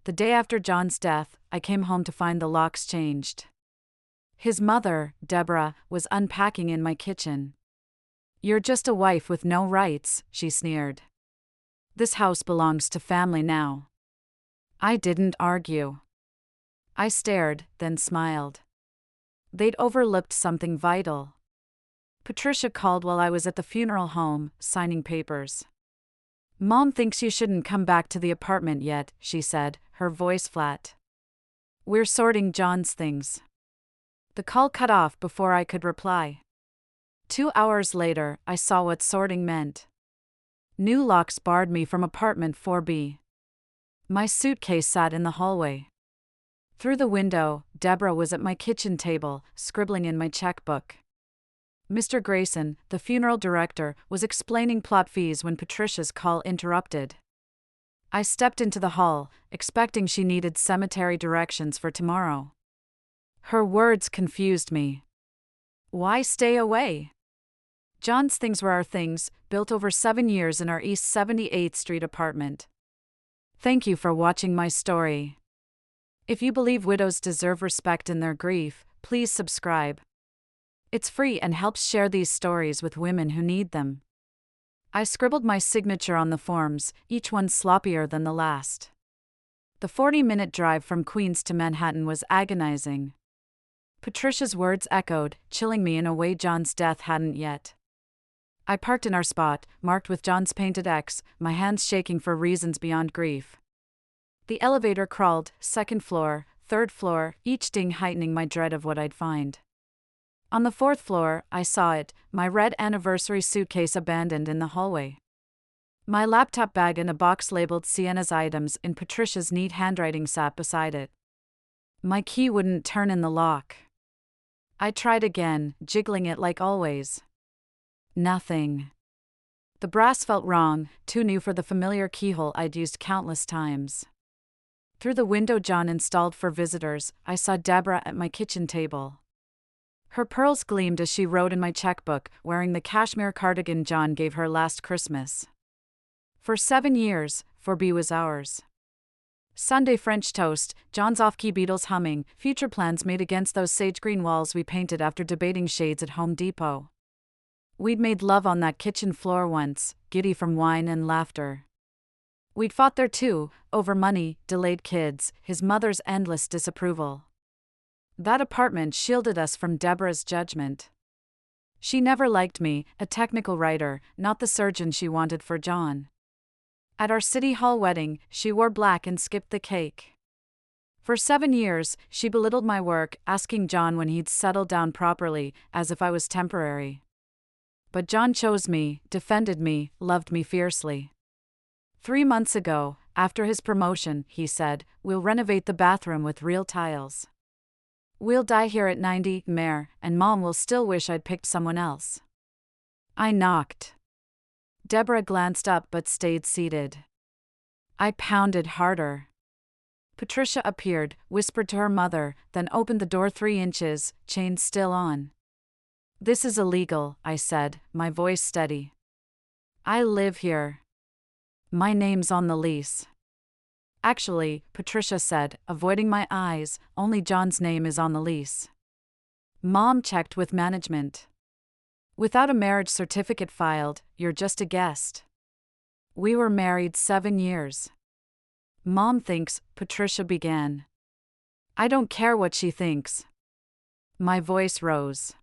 The day after John's death, I came home to find the locks changed. His mother, Deborah, was unpacking in my kitchen. "You're just a wife with no rights," she sneered. "This house belongs to family now." I didn't argue. I stared, then smiled. They'd overlooked something vital. Patricia called while I was at the funeral home, signing papers. "Mom thinks you shouldn't come back to the apartment yet," she said, her voice flat. "We're sorting John's things." The call cut off before I could reply. 2 hours later, I saw what sorting meant. New locks barred me from apartment 4B. My suitcase sat in the hallway. Through the window, Deborah was at my kitchen table, scribbling in my checkbook. Mr. Grayson, the funeral director, was explaining plot fees when Patricia's call interrupted. I stepped into the hall, expecting she needed cemetery directions for tomorrow. Her words confused me. "Why stay away?" John's things were our things, built over 7 years in our East 78th Street apartment. Thank you for watching my story. If you believe widows deserve respect in their grief, please subscribe. It's free and helps share these stories with women who need them. I scribbled my signature on the forms, each one sloppier than the last. The 40-minute drive from Queens to Manhattan was agonizing. Patricia's words echoed, chilling me in a way John's death hadn't yet. I parked in our spot, marked with John's painted X, my hands shaking for reasons beyond grief. The elevator crawled, 2nd floor, 3rd floor, each ding heightening my dread of what I'd find. On the 4th floor, I saw it, my red anniversary suitcase abandoned in the hallway. My laptop bag and a box labeled Sienna's items in Patricia's neat handwriting sat beside it. My key wouldn't turn in the lock. I tried again, jiggling it like always. Nothing. The brass felt wrong, too new for the familiar keyhole I'd used countless times. Through the window John installed for visitors, I saw Deborah at my kitchen table. Her pearls gleamed as she wrote in my checkbook, wearing the cashmere cardigan John gave her last Christmas. For 7 years, 4B was ours. Sunday French toast, John's off-key Beatles humming, future plans made against those sage green walls we painted after debating shades at Home Depot. We'd made love on that kitchen floor once, giddy from wine and laughter. We'd fought there too, over money, delayed kids, his mother's endless disapproval. That apartment shielded us from Deborah's judgment. She never liked me, a technical writer, not the surgeon she wanted for John. At our City Hall wedding, she wore black and skipped the cake. For 7 years, she belittled my work, asking John when he'd settle down properly, as if I was temporary. But John chose me, defended me, loved me fiercely. 3 months ago, after his promotion, he said, "We'll renovate the bathroom with real tiles. We'll die here at 90, Mayor, and Mom will still wish I'd picked someone else." I knocked. Deborah glanced up but stayed seated. I pounded harder. Patricia appeared, whispered to her mother, then opened the door 3 inches, chain still on. "This is illegal," I said, my voice steady. "I live here. My name's on the lease." "Actually," Patricia said, avoiding my eyes, "only John's name is on the lease. Mom checked with management. Without a marriage certificate filed, you're just a guest. We were married 7 years. Mom thinks," Patricia began. "I don't care what she thinks." My voice rose.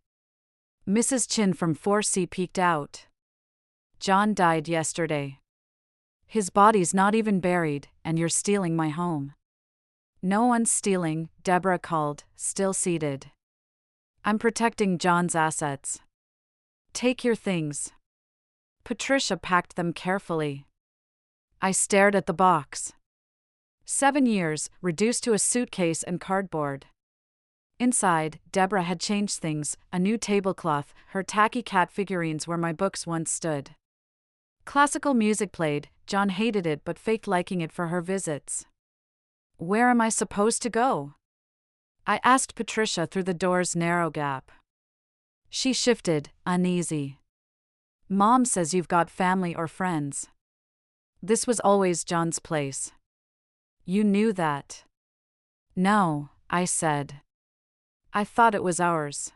Mrs. Chin from 4C peeked out. "John died yesterday. His body's not even buried, and you're stealing my home." "No one's stealing," Deborah called, still seated. "I'm protecting John's assets. Take your things." Patricia packed them carefully. I stared at the box. 7 years, reduced to a suitcase and cardboard. Inside, Deborah had changed things, a new tablecloth, her tacky cat figurines where my books once stood. Classical music played, John hated it but faked liking it for her visits. "Where am I supposed to go?" I asked Patricia through the door's narrow gap. She shifted, uneasy. "Mom says you've got family or friends." This was always John's place. You knew that. No, I said. I thought it was ours.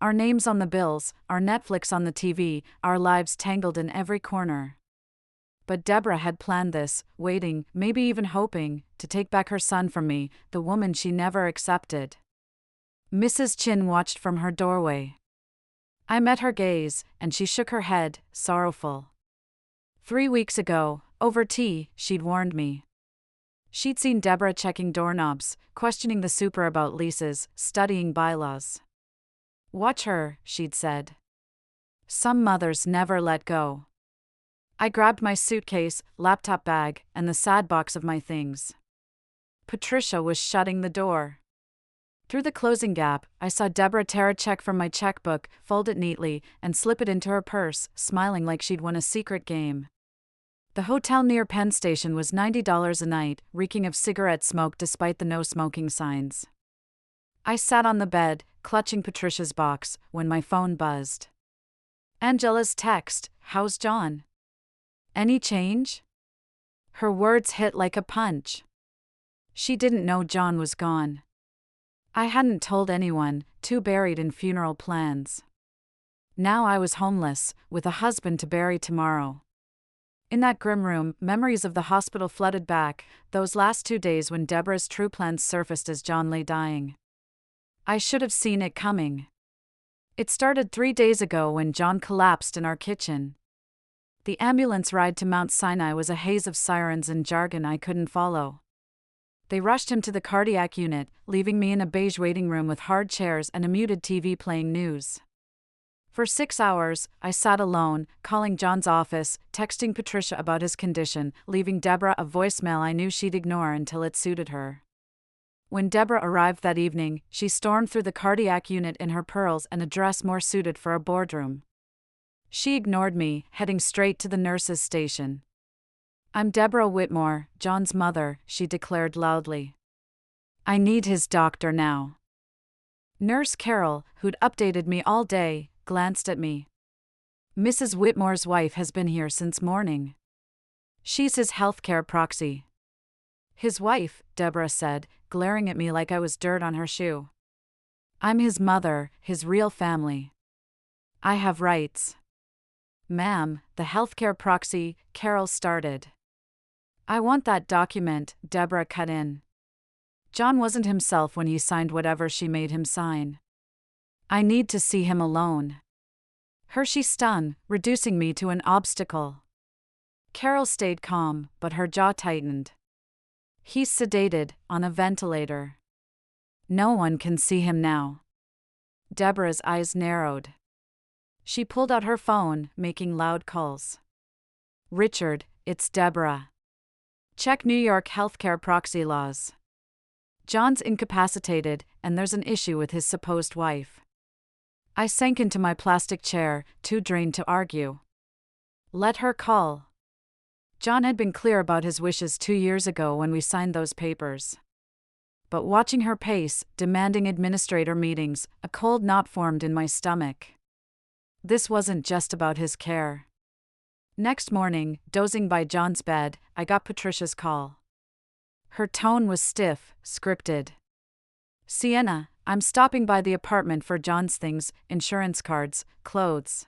Our names on the bills, our Netflix on the TV, our lives tangled in every corner. But Deborah had planned this, waiting, maybe even hoping, to take back her son from me, the woman she never accepted. Mrs. Chin watched from her doorway. I met her gaze, and she shook her head, sorrowful. 3 weeks ago, over tea, she'd warned me. She'd seen Deborah checking doorknobs, questioning the super about leases, studying bylaws. Watch her, she'd said. Some mothers never let go. I grabbed my suitcase, laptop bag, and the sad box of my things. Patricia was shutting the door. Through the closing gap, I saw Deborah tear a check from my checkbook, fold it neatly, and slip it into her purse, smiling like she'd won a secret game. The hotel near Penn Station was $90 a night, reeking of cigarette smoke despite the no-smoking signs. I sat on the bed, clutching Patricia's box, when my phone buzzed. Angela's text, "How's John? Any change?" Her words hit like a punch. She didn't know John was gone. I hadn't told anyone, too buried in funeral plans. Now I was homeless, with a husband to bury tomorrow. In that grim room, memories of the hospital flooded back, those last 2 days when Deborah's true plans surfaced as John lay dying. I should have seen it coming. It started 3 days ago when John collapsed in our kitchen. The ambulance ride to Mount Sinai was a haze of sirens and jargon I couldn't follow. They rushed him to the cardiac unit, leaving me in a beige waiting room with hard chairs and a muted TV playing news. For 6 hours, I sat alone, calling John's office, texting Patricia about his condition, leaving Deborah a voicemail I knew she'd ignore until it suited her. When Deborah arrived that evening, she stormed through the cardiac unit in her pearls and a dress more suited for a boardroom. She ignored me, heading straight to the nurse's station. "I'm Deborah Whitmore, John's mother," she declared loudly. "I need his doctor now." Nurse Carol, who'd updated me all day, glanced at me. "Mrs. Whitmore's wife has been here since morning. She's his healthcare proxy." "His wife," Deborah said, glaring at me like I was dirt on her shoe. "I'm his mother, his real family. I have rights." "Ma'am, the healthcare proxy," Carol started. "I want that document," Deborah cut in. John wasn't himself when he signed whatever she made him sign. "I need to see him alone." Her she stung, reducing me to an obstacle. Carol stayed calm, but her jaw tightened. "He's sedated, on a ventilator. No one can see him now." Deborah's eyes narrowed. She pulled out her phone, making loud calls. "Richard, it's Deborah. Check New York healthcare proxy laws. John's incapacitated, and there's an issue with his supposed wife." I sank into my plastic chair, too drained to argue. Let her call. John had been clear about his wishes 2 years ago when we signed those papers. But watching her pace, demanding administrator meetings, a cold knot formed in my stomach. This wasn't just about his care. Next morning, dozing by John's bed, I got Patricia's call. Her tone was stiff, scripted. "Sienna, I'm stopping by the apartment for John's things, insurance cards, clothes."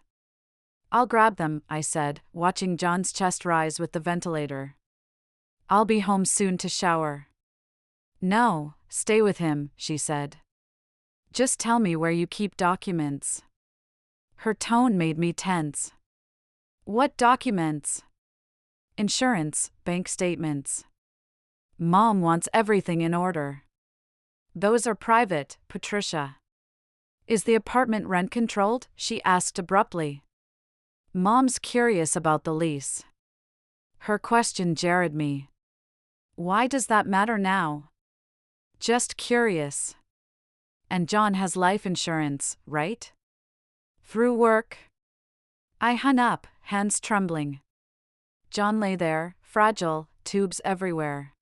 "I'll grab them," I said, watching John's chest rise with the ventilator. "I'll be home soon to shower." "No, stay with him," she said. "Just tell me where you keep documents." Her tone made me tense. "What documents?" "Insurance, bank statements." "Mom wants everything in order." "Those are private, Patricia." "Is the apartment rent controlled?" she asked abruptly. "Mom's curious about the lease." Her question jarred me. "Why does that matter now?" "Just curious." "And John has life insurance, right? Through work?" I hung up, hands trembling. John lay there, fragile, tubes everywhere.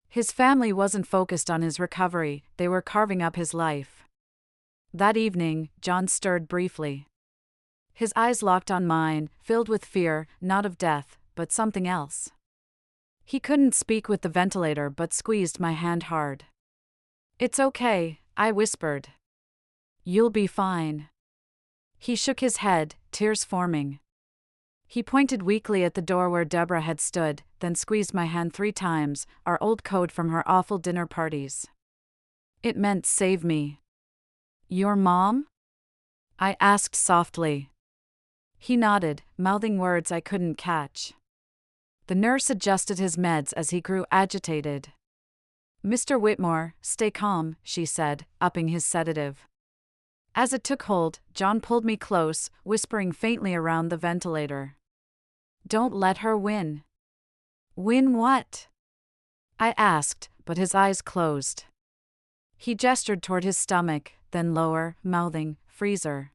His family wasn't focused on his recovery, they were carving up his life. That evening, John stirred briefly. His eyes locked on mine, filled with fear, not of death, but something else. He couldn't speak with the ventilator but squeezed my hand hard. "It's okay," I whispered. "You'll be fine." He shook his head, tears forming. He pointed weakly at the door where Deborah had stood, then squeezed my hand 3 times, our old code from her awful dinner parties. It meant save me. "Your mom?" I asked softly. He nodded, mouthing words I couldn't catch. The nurse adjusted his meds as he grew agitated. "Mr. Whitmore, stay calm," she said, upping his sedative. As it took hold, John pulled me close, whispering faintly around the ventilator. "Don't let her win." "Win what?" I asked, but his eyes closed. He gestured toward his stomach, then lower, mouthing, "Freezer."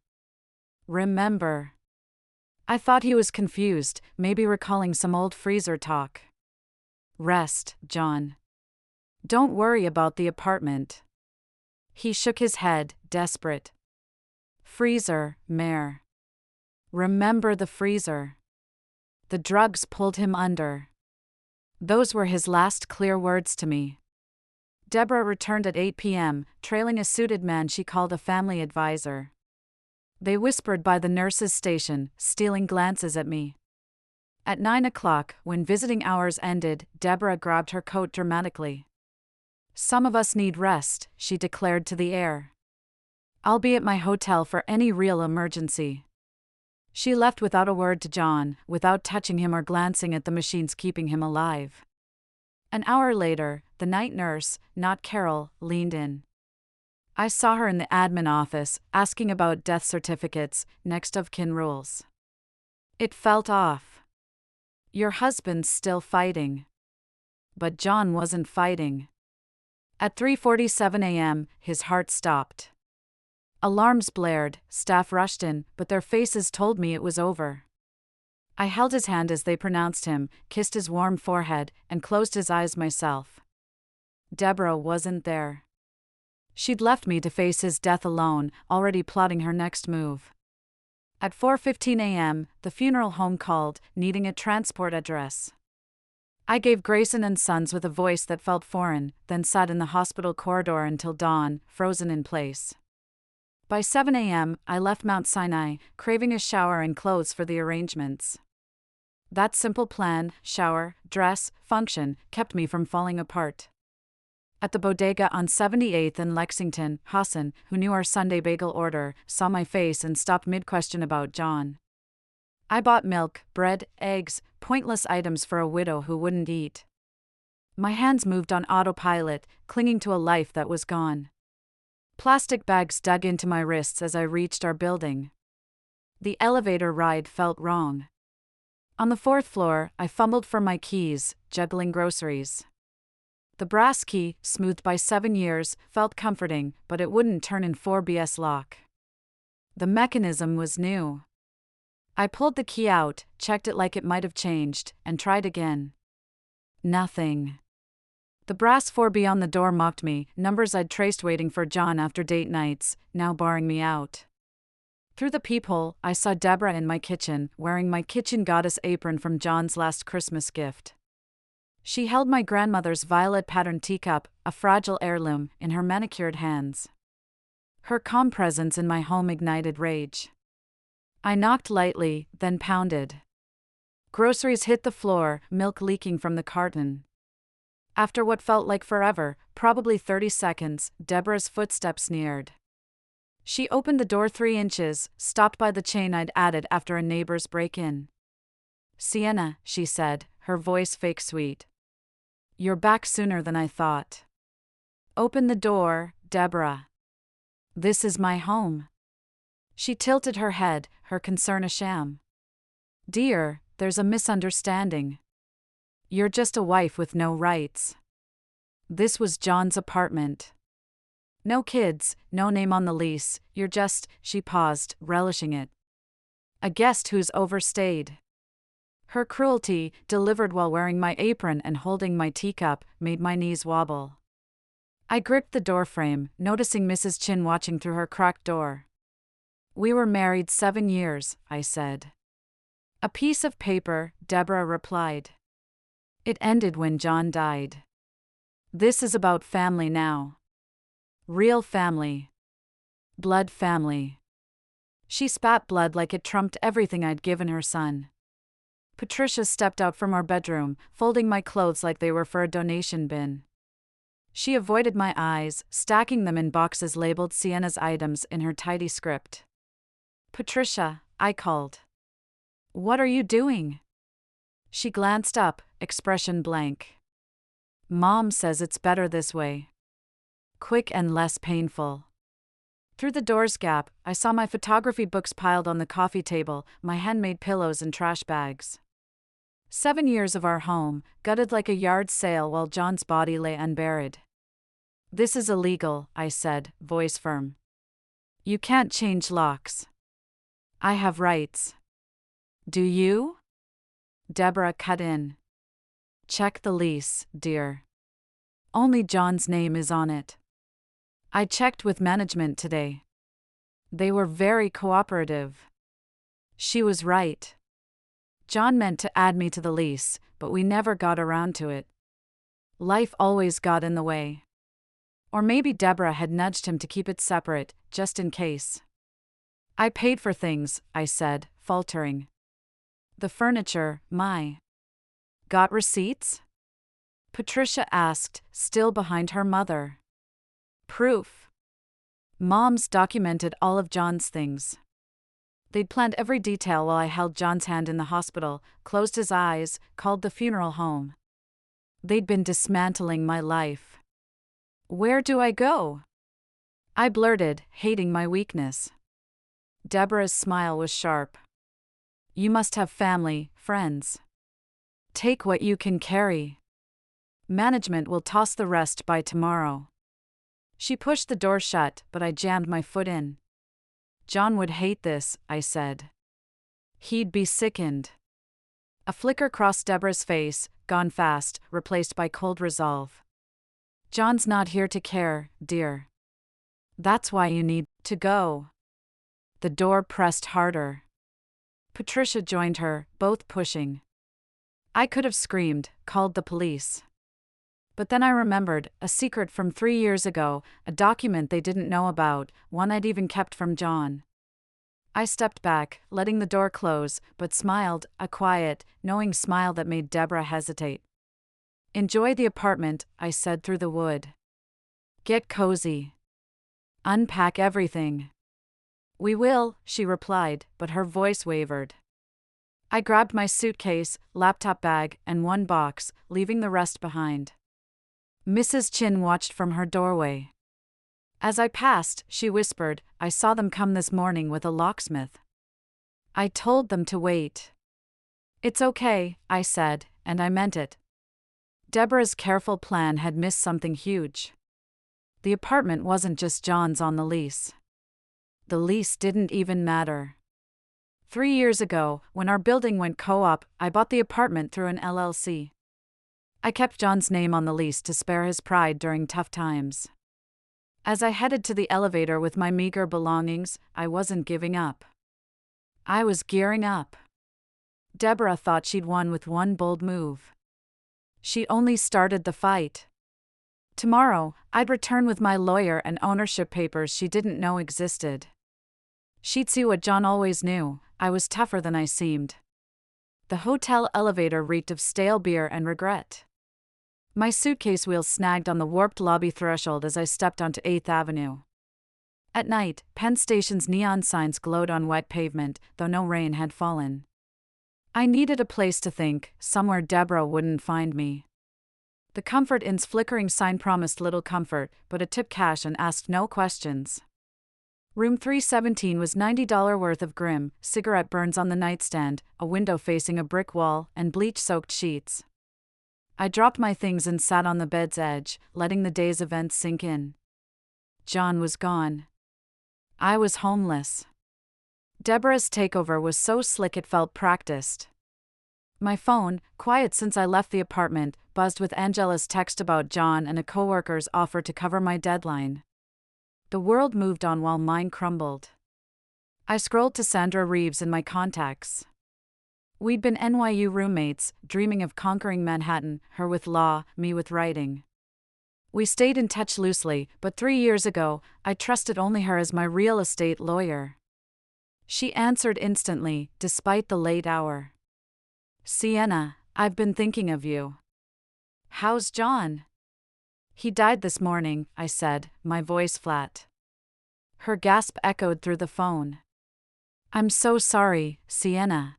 "Remember." I thought he was confused, maybe recalling some old freezer talk. "Rest, John. Don't worry about the apartment." He shook his head, desperate. "Freezer, Mare. Remember the freezer." The drugs pulled him under. Those were his last clear words to me. Deborah returned at 8 p.m., trailing a suited man she called a family advisor. They whispered by the nurse's station, stealing glances at me. At 9 o'clock, when visiting hours ended, Deborah grabbed her coat dramatically. "Some of us need rest," she declared to the air. "I'll be at my hotel for any real emergency." She left without a word to John, without touching him or glancing at the machines keeping him alive. An hour later, the night nurse, not Carol, leaned in. I saw her in the admin office, asking about death certificates, next of kin rules. It felt off. "Your husband's still fighting." But John wasn't fighting. At 3:47 a.m., his heart stopped. Alarms blared, staff rushed in, but their faces told me it was over. I held his hand as they pronounced him, kissed his warm forehead, and closed his eyes myself. Deborah wasn't there. She'd left me to face his death alone, already plotting her next move. At 4:15 a.m., the funeral home called, needing a transport address. I gave Grayson and Sons with a voice that felt foreign, then sat in the hospital corridor until dawn, frozen in place. By 7 a.m., I left Mount Sinai, craving a shower and clothes for the arrangements. That simple plan, shower, dress, function, kept me from falling apart. At the bodega on 78th and Lexington, Hassan, who knew our Sunday bagel order, saw my face and stopped mid-question about John. I bought milk, bread, eggs, pointless items for a widow who wouldn't eat. My hands moved on autopilot, clinging to a life that was gone. Plastic bags dug into my wrists as I reached our building. The elevator ride felt wrong. On the 4th floor, I fumbled for my keys, juggling groceries. The brass key, smoothed by 7 years, felt comforting, but it wouldn't turn in 4BS lock. The mechanism was new. I pulled the key out, checked it like it might have changed, and tried again. Nothing. The brass 4B on the door mocked me, numbers I'd traced waiting for John after date nights, now barring me out. Through the peephole, I saw Deborah in my kitchen, wearing my kitchen goddess apron from John's last Christmas gift. She held my grandmother's violet-patterned teacup, a fragile heirloom, in her manicured hands. Her calm presence in my home ignited rage. I knocked lightly, then pounded. Groceries hit the floor, milk leaking from the carton. After what felt like forever, probably 30 seconds, Deborah's footsteps neared. She opened the door 3 inches, stopped by the chain I'd added after a neighbor's break-in. "Sienna," she said, her voice fake sweet. "You're back sooner than I thought." "Open the door, Deborah. This is my home." She tilted her head, her concern a sham. "Dear, there's a misunderstanding. You're just a wife with no rights." This was John's apartment. "No kids, no name on the lease, you're just," she paused, relishing it. "A guest who's overstayed." Her cruelty, delivered while wearing my apron and holding my teacup, made my knees wobble. I gripped the doorframe, noticing Mrs. Chin watching through her cracked door. "We were married 7 years," I said. "A piece of paper," Deborah replied. It ended when John died. This is about family now. Real family. Blood family. She spat blood like it trumped everything I'd given her son. Patricia stepped out from our bedroom, folding my clothes like they were for a donation bin. She avoided my eyes, stacking them in boxes labeled Sienna's items in her tidy script. "Patricia," I called. "What are you doing?" She glanced up, expression blank. "Mom says it's better this way. Quick and less painful." Through the door's gap, I saw my photography books piled on the coffee table, my handmade pillows and trash bags. 7 years of our home, gutted like a yard sale while John's body lay unburied. "This is illegal," I said, voice firm. "You can't change locks." "I have rights." "Do you?" Deborah cut in. "Check the lease, dear. Only John's name is on it." I checked with management today. They were very cooperative. She was right. John meant to add me to the lease, but we never got around to it. Life always got in the way. Or maybe Deborah had nudged him to keep it separate, just in case. "I paid for things," I said, faltering. "The furniture, my." "Got receipts?" Patricia asked, still behind her mother. "Proof." Mom's documented all of John's things. They'd planned every detail while I held John's hand in the hospital, closed his eyes, called the funeral home. They'd been dismantling my life. "Where do I go?" I blurted, hating my weakness. Deborah's smile was sharp. "You must have family, friends. Take what you can carry. Management will toss the rest by tomorrow." She pushed the door shut, but I jammed my foot in. "John would hate this," I said. "He'd be sickened." A flicker crossed Deborah's face, gone fast, replaced by cold resolve. "John's not here to care, dear. That's why you need to go." The door pressed harder. Patricia joined her, both pushing. I could have screamed, called the police. But then I remembered, a secret from 3 years ago, a document they didn't know about, one I'd even kept from John. I stepped back, letting the door close, but smiled, a quiet, knowing smile that made Deborah hesitate. "Enjoy the apartment," I said through the wood. "Get cozy. Unpack everything." "We will," she replied, but her voice wavered. I grabbed my suitcase, laptop bag, and one box, leaving the rest behind. Mrs. Chin watched from her doorway. As I passed, she whispered, "I saw them come this morning with a locksmith." I told them to wait. "It's okay," I said, and I meant it. Deborah's careful plan had missed something huge. The apartment wasn't just John's on the lease. The lease didn't even matter. 3 years ago, when our building went co-op, I bought the apartment through an LLC. I kept John's name on the lease to spare his pride during tough times. As I headed to the elevator with my meager belongings, I wasn't giving up. I was gearing up. Deborah thought she'd won with one bold move. She only started the fight. Tomorrow, I'd return with my lawyer and ownership papers she didn't know existed. She'd see what John always knew: I was tougher than I seemed. The hotel elevator reeked of stale beer and regret. My suitcase wheels snagged on the warped lobby threshold as I stepped onto 8th Avenue. At night, Penn Station's neon signs glowed on wet pavement, though no rain had fallen. I needed a place to think, somewhere Deborah wouldn't find me. The Comfort Inn's flickering sign promised little comfort, but it tipped cash and asked no questions. Room 317 was $90 worth of grim, cigarette burns on the nightstand, a window facing a brick wall, and bleach-soaked sheets. I dropped my things and sat on the bed's edge, letting the day's events sink in. John was gone. I was homeless. Deborah's takeover was so slick it felt practiced. My phone, quiet since I left the apartment, buzzed with Angela's text about John and a coworker's offer to cover my deadline. The world moved on while mine crumbled. I scrolled to Sandra Reeves in my contacts. We'd been NYU roommates, dreaming of conquering Manhattan, her with law, me with writing. We stayed in touch loosely, but 3 years ago, I trusted only her as my real estate lawyer. She answered instantly, despite the late hour. Sienna, I've been thinking of you. How's John? He died this morning, I said, my voice flat. Her gasp echoed through the phone. I'm so sorry, Sienna.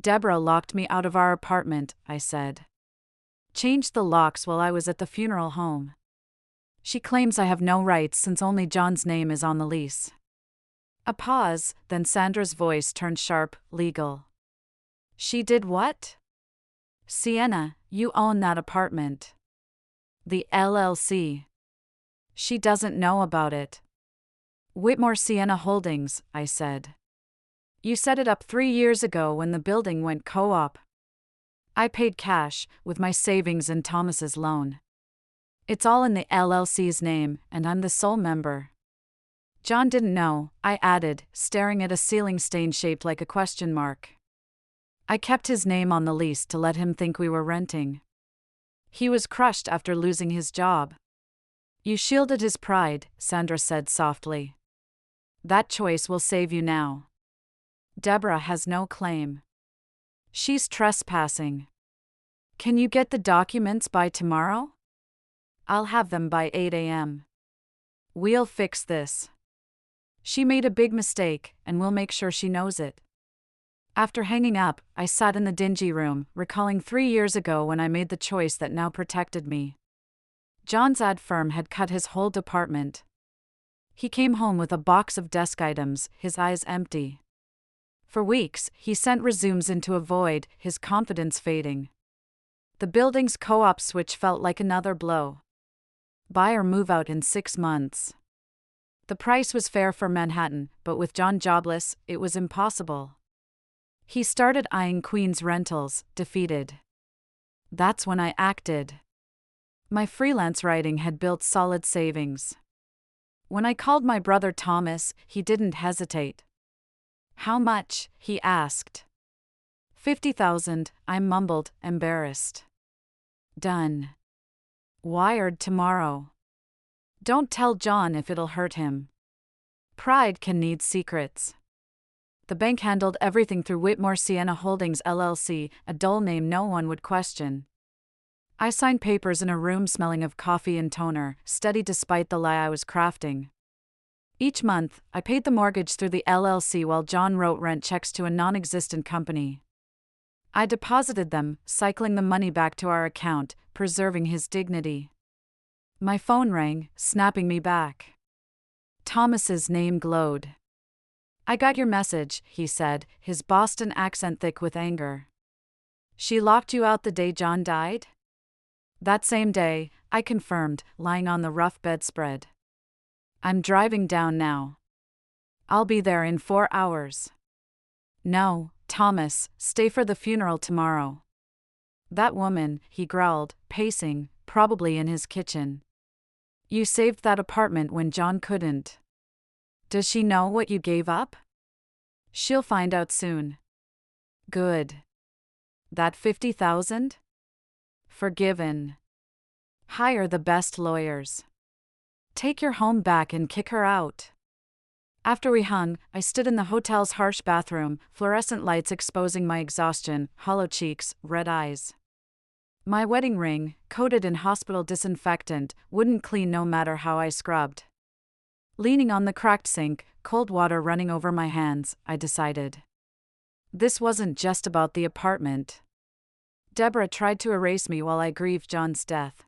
Deborah locked me out of our apartment, I said. Changed the locks while I was at the funeral home. She claims I have no rights since only John's name is on the lease. A pause, then Sandra's voice turned sharp, legal. She did what? Sienna, you own that apartment. The LLC. She doesn't know about it. Whitmore Sienna Holdings, I said. You set it up 3 years ago when the building went co-op. I paid cash, with my savings and Thomas's loan. It's all in the LLC's name, and I'm the sole member. John didn't know, I added, staring at a ceiling stain shaped like a question mark. I kept his name on the lease to let him think we were renting. He was crushed after losing his job. You shielded his pride, Sandra said softly. That choice will save you now. Deborah has no claim. She's trespassing. Can you get the documents by tomorrow? I'll have them by 8 a.m. We'll fix this. She made a big mistake, and we'll make sure she knows it. After hanging up, I sat in the dingy room, recalling 3 years ago when I made the choice that now protected me. John's ad firm had cut his whole department. He came home with a box of desk items, his eyes empty. For weeks, he sent resumes into a void, his confidence fading. The building's co-op switch felt like another blow. Buy or move out in 6 months. The price was fair for Manhattan, but with John jobless, it was impossible. He started eyeing Queens rentals, defeated. That's when I acted. My freelance writing had built solid savings. When I called my brother Thomas, he didn't hesitate. How much? He asked. 50,000, I mumbled, embarrassed. Done. Wired tomorrow. Don't tell John if it'll hurt him. Pride can need secrets. The bank handled everything through Whitmore Sienna Holdings LLC, a dull name no one would question. I signed papers in a room smelling of coffee and toner, steady despite the lie I was crafting. Each month, I paid the mortgage through the LLC while John wrote rent checks to a non-existent company. I deposited them, cycling the money back to our account, preserving his dignity. My phone rang, snapping me back. Thomas's name glowed. I got your message, he said, his Boston accent thick with anger. She locked you out the day John died? That same day, I confirmed, lying on the rough bedspread. I'm driving down now. I'll be there in 4 hours. No, Thomas, stay for the funeral tomorrow. That woman, he growled, pacing, probably in his kitchen. You saved that apartment when John couldn't. Does she know what you gave up? She'll find out soon. Good. That 50,000? Forgiven. Hire the best lawyers. Take your home back and kick her out. After we hung, I stood in the hotel's harsh bathroom, fluorescent lights exposing my exhaustion, hollow cheeks, red eyes. My wedding ring, coated in hospital disinfectant, wouldn't clean no matter how I scrubbed. Leaning on the cracked sink, cold water running over my hands, I decided. This wasn't just about the apartment. Deborah tried to erase me while I grieved John's death.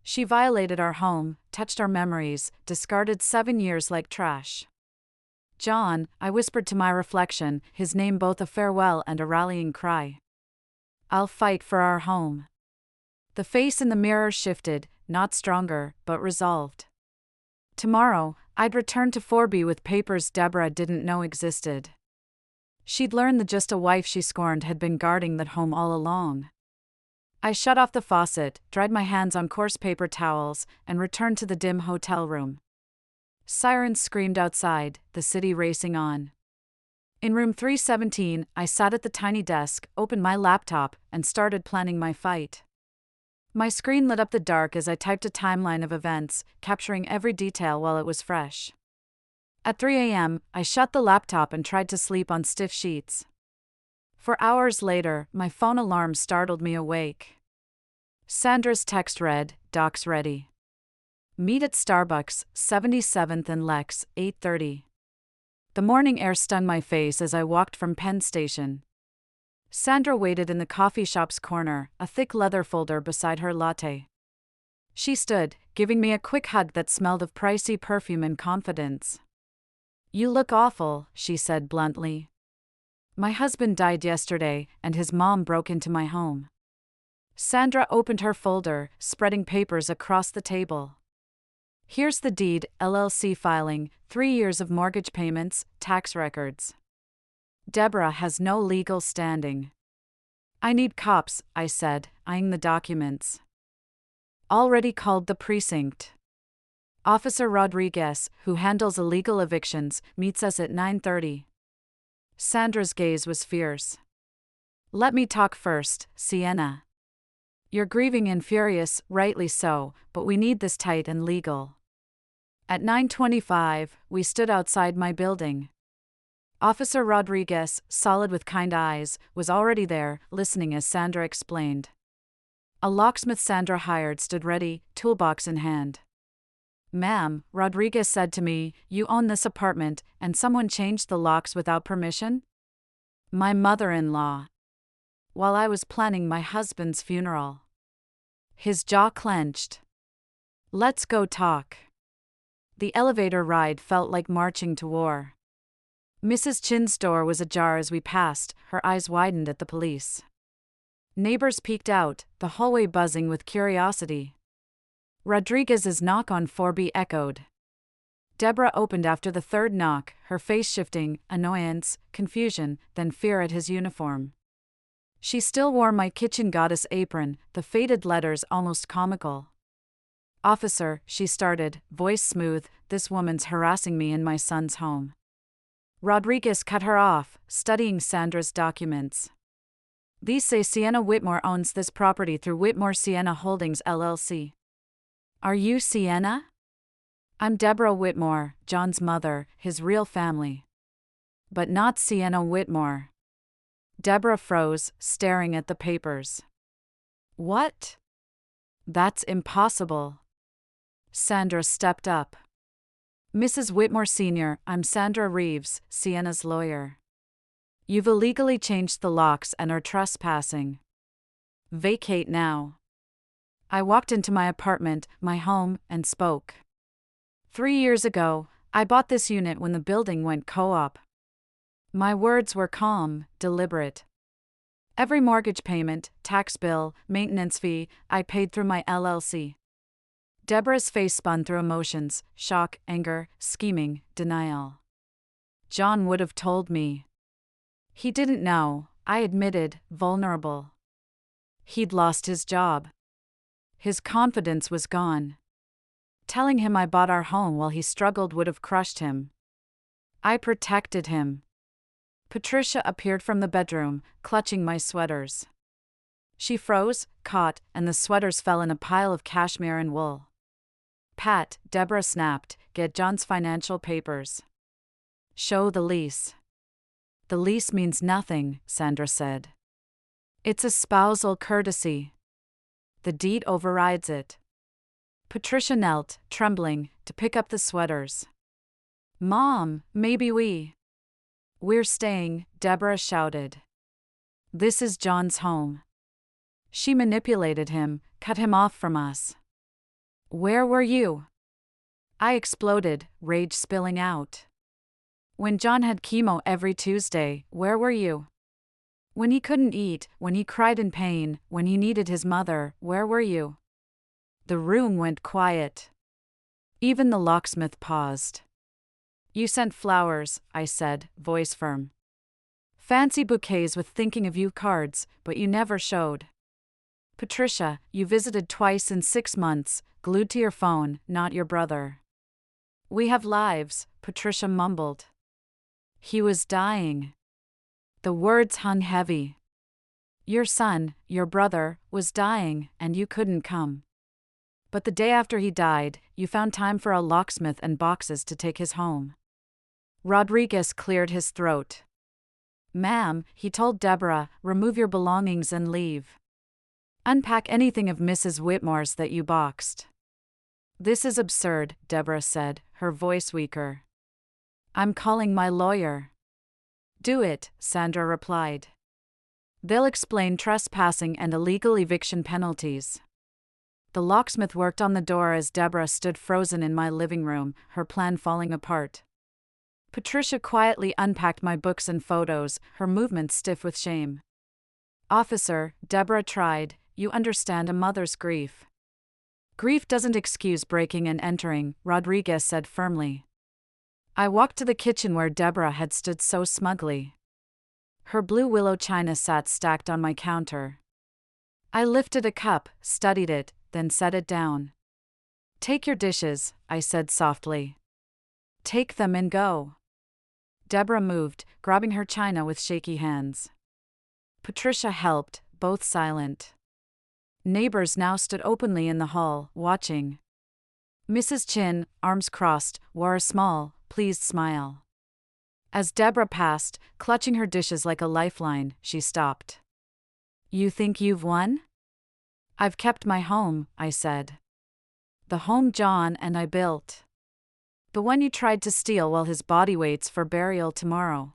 She violated our home, touched our memories, discarded 7 years like trash. John, I whispered to my reflection, his name both a farewell and a rallying cry. I'll fight for our home. The face in the mirror shifted, not stronger, but resolved. Tomorrow, I'd return to 4B with papers Deborah didn't know existed. She'd learned the just a wife she scorned had been guarding that home all along. I shut off the faucet, dried my hands on coarse paper towels, and returned to the dim hotel room. Sirens screamed outside, the city racing on. In room 317, I sat at the tiny desk, opened my laptop, and started planning my fight. My screen lit up the dark as I typed a timeline of events, capturing every detail while it was fresh. At 3 a.m., I shut the laptop and tried to sleep on stiff sheets. 4 hours later, my phone alarm startled me awake. Sandra's text read, "Docs ready. Meet at Starbucks, 77th and Lex, 8:30. The morning air stung my face as I walked from Penn Station. Sandra waited in the coffee shop's corner, a thick leather folder beside her latte. She stood, giving me a quick hug that smelled of pricey perfume and confidence. "You look awful," she said bluntly. "My husband died yesterday, and his mom broke into my home." Sandra opened her folder, spreading papers across the table. "Here's the deed, LLC filing, 3 years of mortgage payments, tax records. Deborah has no legal standing." "I need cops," I said, eyeing the documents. "Already called the precinct. Officer Rodriguez, who handles illegal evictions, meets us at 9:30. Sandra's gaze was fierce. "Let me talk first, Sienna. You're grieving and furious, rightly so, but we need this tight and legal." At 9:25, we stood outside my building. Officer Rodriguez, solid with kind eyes, was already there, listening as Sandra explained. A locksmith Sandra hired stood ready, toolbox in hand. "Ma'am," Rodriguez said to me, "you own this apartment, and someone changed the locks without permission?" "My mother-in-law. While I was planning my husband's funeral." His jaw clenched. "Let's go talk." The elevator ride felt like marching to war. Mrs. Chin's door was ajar as we passed, her eyes widened at the police. Neighbors peeked out, the hallway buzzing with curiosity. Rodriguez's knock on 4B echoed. Deborah opened after the third knock, her face shifting, annoyance, confusion, then fear at his uniform. She still wore my kitchen goddess apron, the faded letters almost comical. "Officer," she started, voice smooth, "this woman's harassing me in my son's home." Rodriguez cut her off, studying Sandra's documents. "These say Sienna Whitmore owns this property through Whitmore Sienna Holdings LLC. Are you Sienna?" "I'm Deborah Whitmore, John's mother, his real family. But not Sienna Whitmore." Deborah froze, staring at the papers. "What? That's impossible." Sandra stepped up. "Mrs. Whitmore Sr., I'm Sandra Reeves, Sienna's lawyer. You've illegally changed the locks and are trespassing. Vacate now." I walked into my apartment, my home, and spoke. 3 years ago, I bought this unit when the building went co-op. My words were calm, deliberate. Every mortgage payment, tax bill, maintenance fee, I paid through my LLC. Deborah's face spun through emotions, shock, anger, scheming, denial. "John would have told me." "He didn't know," I admitted, vulnerable. "He'd lost his job. His confidence was gone. Telling him I bought our home while he struggled would have crushed him. I protected him." Patricia appeared from the bedroom, clutching my sweaters. She froze, caught, and the sweaters fell in a pile of cashmere and wool. "Pat," Deborah snapped, "get John's financial papers. Show the lease." "The lease means nothing," Sandra said. "It's a spousal courtesy. The deed overrides it." Patricia knelt, trembling, to pick up the sweaters. "Mom, maybe we're staying," Deborah shouted. "This is John's home. She manipulated him, cut him off from us." "Where were you?" I exploded, rage spilling out. "When John had chemo every Tuesday, where were you? When he couldn't eat, when he cried in pain, when he needed his mother, where were you?" The room went quiet. Even the locksmith paused. "You sent flowers," I said, voice firm. "Fancy bouquets with thinking of you cards, but you never showed. Patricia, you visited twice in 6 months, glued to your phone, not your brother." "We have lives," Patricia mumbled. He was dying. The words hung heavy. Your son, your brother, was dying, and you couldn't come. But the day after he died, you found time for a locksmith and boxes to take his home. Rodriguez cleared his throat. Ma'am, he told Deborah, remove your belongings and leave. Unpack anything of Mrs. Whitmore's that you boxed. This is absurd, Deborah said, her voice weaker. I'm calling my lawyer. Do it, Sandra replied. They'll explain trespassing and illegal eviction penalties. The locksmith worked on the door as Deborah stood frozen in my living room, her plan falling apart. Patricia quietly unpacked my books and photos, her movements stiff with shame. Officer, Deborah tried, you understand a mother's grief. Grief doesn't excuse breaking and entering, Rodriguez said firmly. I walked to the kitchen where Deborah had stood so smugly. Her blue willow china sat stacked on my counter. I lifted a cup, studied it, then set it down. Take your dishes, I said softly. Take them and go. Deborah moved, grabbing her china with shaky hands. Patricia helped, both silent. Neighbors now stood openly in the hall, watching. Mrs. Chin, arms crossed, wore a small, pleased smile. As Deborah passed, clutching her dishes like a lifeline, she stopped. You think you've won? I've kept my home, I said. The home John and I built. The one you tried to steal while his body waits for burial tomorrow.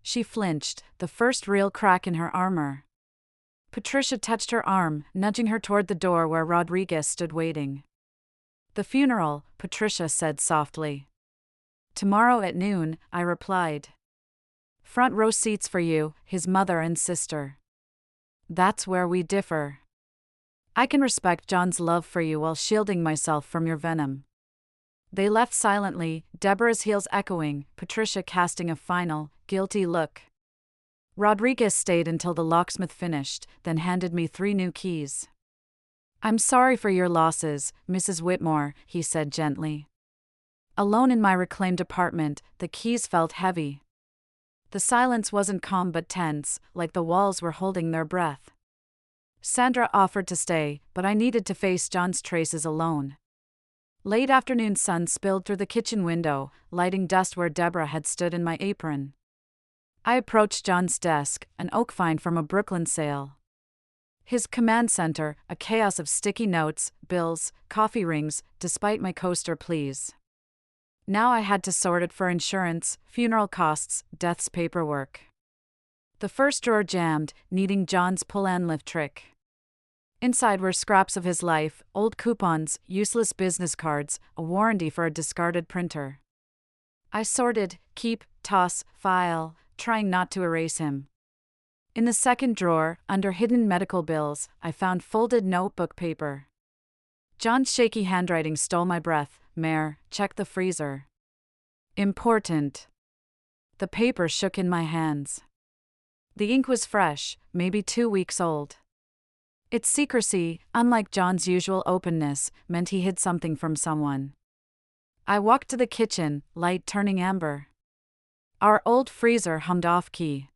She flinched, the first real crack in her armor. Patricia touched her arm, nudging her toward the door where Rodriguez stood waiting. The funeral, Patricia said softly. Tomorrow at noon, I replied. Front row seats for you, his mother and sister. That's where we differ. I can respect John's love for you while shielding myself from your venom. They left silently, Deborah's heels echoing, Patricia casting a final, guilty look. Rodriguez stayed until the locksmith finished, then handed me 3 new keys. I'm sorry for your losses, Mrs. Whitmore, he said gently. Alone in my reclaimed apartment, the keys felt heavy. The silence wasn't calm but tense, like the walls were holding their breath. Sandra offered to stay, but I needed to face John's traces alone. Late afternoon sun spilled through the kitchen window, lighting dust where Deborah had stood in my apron. I approached John's desk, an oak find from a Brooklyn sale. His command center, a chaos of sticky notes, bills, coffee rings, despite my coaster pleas. Now I had to sort it for insurance, funeral costs, death's paperwork. The first drawer jammed, needing John's pull-and-lift trick. Inside were scraps of his life, old coupons, useless business cards, a warranty for a discarded printer. I sorted, keep, toss, file, trying not to erase him. In the second drawer, under hidden medical bills, I found folded notebook paper. John's shaky handwriting stole my breath. Mayor, check the freezer. Important. The paper shook in my hands. The ink was fresh, maybe 2 weeks old. Its secrecy, unlike John's usual openness, meant he hid something from someone. I walked to the kitchen, light turning amber. Our old freezer hummed off-key.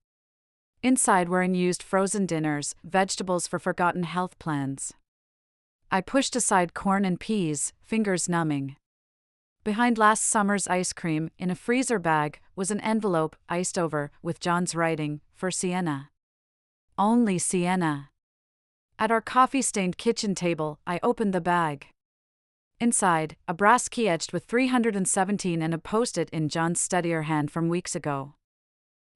Inside were unused frozen dinners, vegetables for forgotten health plans. I pushed aside corn and peas, fingers numbing. Behind last summer's ice cream, in a freezer bag, was an envelope, iced over, with John's writing, for Sienna. Only Sienna. At our coffee-stained kitchen table, I opened the bag. Inside, a brass key etched with 317 and a post-it in John's steadier hand from weeks ago.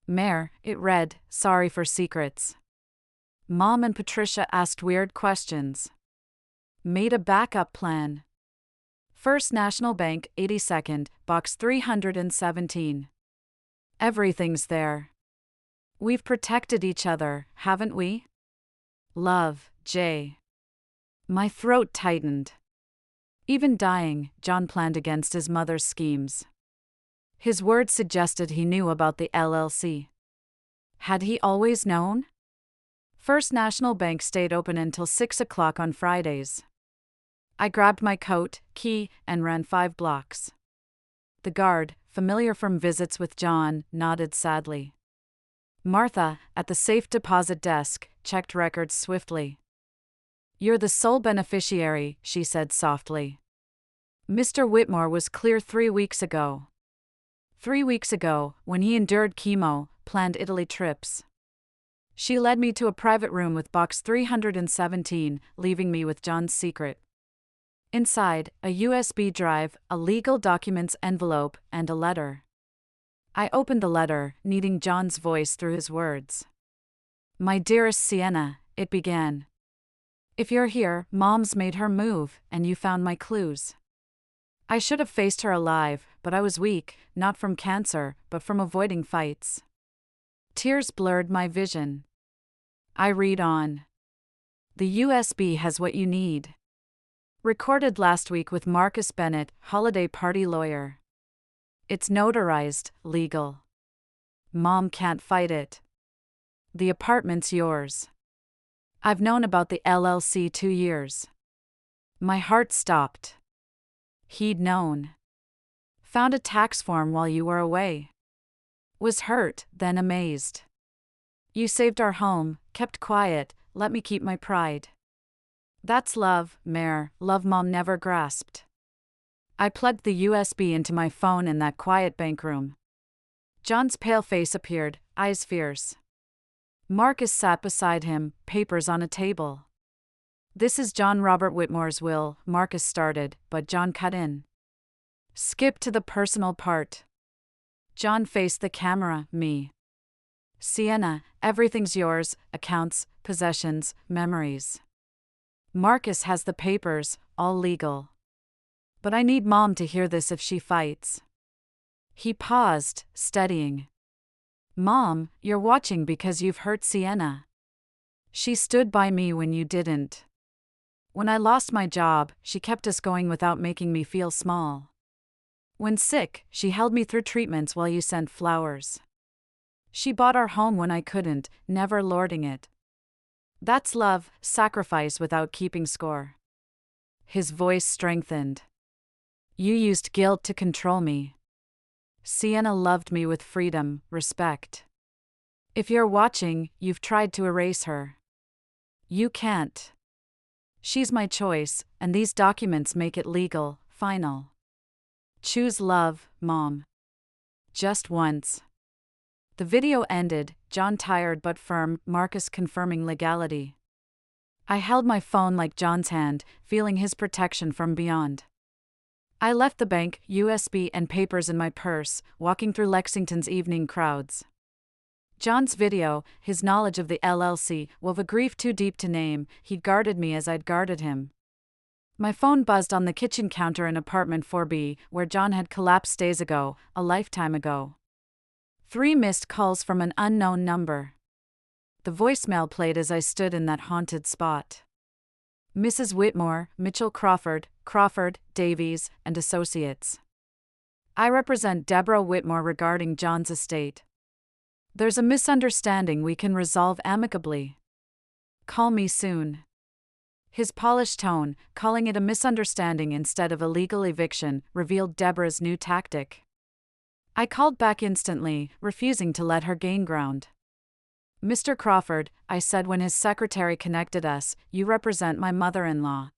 Mayor, it read, sorry for secrets. Mom and Patricia asked weird questions. Made a backup plan. First National Bank, 82nd, box 317. Everything's there. We've protected each other, haven't we? Love, Jay. My throat tightened. Even dying, John planned against his mother's schemes. His words suggested he knew about the LLC. Had he always known? First National Bank stayed open until 6 o'clock on Fridays. I grabbed my coat, key, and ran 5 blocks. The guard, familiar from visits with John, nodded sadly. Martha, at the safe deposit desk, checked records swiftly. "You're the sole beneficiary," she said softly. "Mr. Whitmore was clear 3 weeks ago. 3 weeks ago, when he endured chemo, planned Italy trips. She led me to a private room with box 317, leaving me with John's secret. Inside, a USB drive, a legal documents envelope, and a letter. I opened the letter, needing John's voice through his words. "My dearest Sienna," it began. "If you're here, Mom's made her move, and you found my clues. I should have faced her alive, but I was weak, not from cancer, but from avoiding fights." Tears blurred my vision. I read on. "The USB has what you need. Recorded last week with Marcus Bennett, holiday party lawyer. It's notarized, legal. Mom can't fight it. The apartment's yours. I've known about the LLC 2 years." My heart stopped. He'd known. "Found a tax form while you were away." Was hurt, then amazed. "You saved our home, kept quiet, let me keep my pride. That's love, Mare, love Mom never grasped." I plugged the USB into my phone in that quiet bank room. John's pale face appeared, eyes fierce. Marcus sat beside him, papers on a table. "This is John Robert Whitmore's will," Marcus started, but John cut in. "Skip to the personal part." John faced the camera, me. "Sienna, everything's yours, accounts, possessions, memories. Marcus has the papers, all legal. But I need Mom to hear this if she fights." He paused, steadying. "Mom, you're watching because you've hurt Sienna. She stood by me when you didn't. When I lost my job, she kept us going without making me feel small. When sick, she held me through treatments while you sent flowers. She bought our home when I couldn't, never lording it. That's love, sacrifice without keeping score." His voice strengthened. "You used guilt to control me. Sienna loved me with freedom, respect. If you're watching, you've tried to erase her. You can't. She's my choice, and these documents make it legal, final. Choose love, Mom. Just once." The video ended, John tired but firm, Marcus confirming legality. I held my phone like John's hand, feeling his protection from beyond. I left the bank, USB and papers in my purse, walking through Lexington's evening crowds. John's video, his knowledge of the LLC, wove a grief too deep to name. He guarded me as I'd guarded him. My phone buzzed on the kitchen counter in apartment 4B, where John had collapsed days ago, a lifetime ago. 3 missed calls from an unknown number. The voicemail played as I stood in that haunted spot. "Mrs. Whitmore, Mitchell Crawford, Davies, and Associates. I represent Deborah Whitmore regarding John's estate. There's a misunderstanding we can resolve amicably. Call me soon." His polished tone, calling it a misunderstanding instead of a legal eviction, revealed Deborah's new tactic. I called back instantly, refusing to let her gain ground. "Mr. Crawford," I said when his secretary connected us, "you represent my mother-in-law."